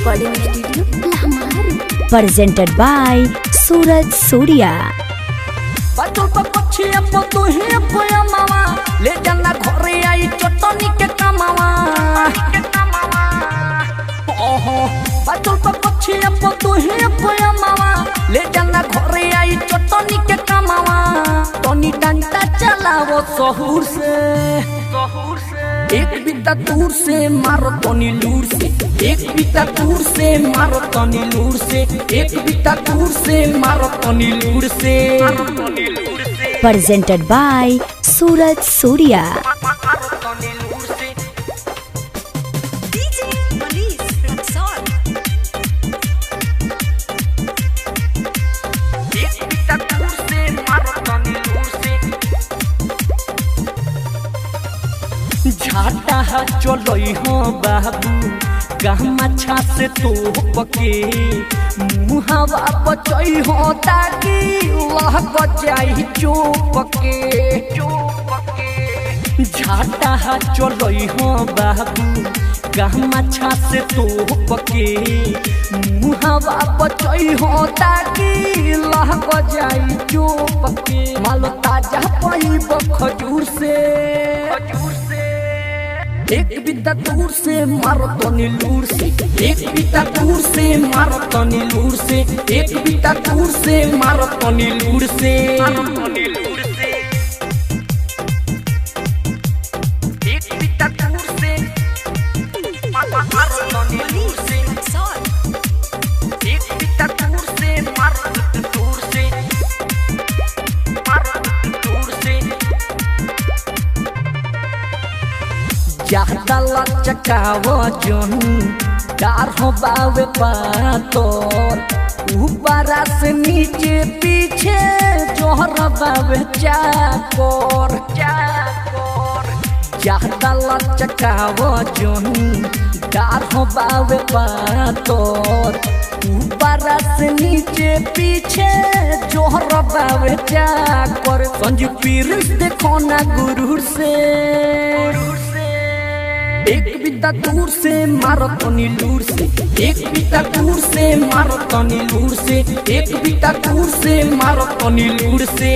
Recording studio Lahore. Presented by Suraj Surya। बचल पर पछी अब तू ही कोया मावा ले जाना घरे आई चटनी के कमावा ओहो बचल पर पछी अब तू ही कोया मावा ले जाना घरे आई चटनी के कमावा टनी डंडा चलावो सहूर से एक बिता दूर से मारो टनी लूर से एक बिता दूर से मारो टनी लूर से एक बिता दूर से मारो टनी लूर से Presented by Suraj Surya। झाटा चलो हो बाबू गहमा छा से तो पके मुहावा बचई हो ताकि लह गजाई चोपके झाटा चलो हो बाबू गहमा छा से तो पके मुहावा बचई हो ताकि लह गजाई चोपके मालो ताजा पई खजूर से एक बिता दूर से मारो तनी लूर से एक बिता दूर से मारो तनी लूर से एक बिता दूर से मारो तनी लूर से एक बिता दूर से मारो तनी लूर से एक बिता दूर से मारो दूर से मारो दूर से ज्यादा लचकावो जोन कार हो बावे पातोर ऊपरा से नीचे पीछे जोहर बावे चाकोर ज्यादा लचकावो जोन कार हो बावे पातोर ऊपरा से नीचे पीछे जोहर बावे चाकोर संजू पीर देखो ना गुरूर से एक बिता दूर से मारो तनी लूर से एक बिता दूर से मारो तनी लूर से एक बिता दूर से मारो तनी लूर से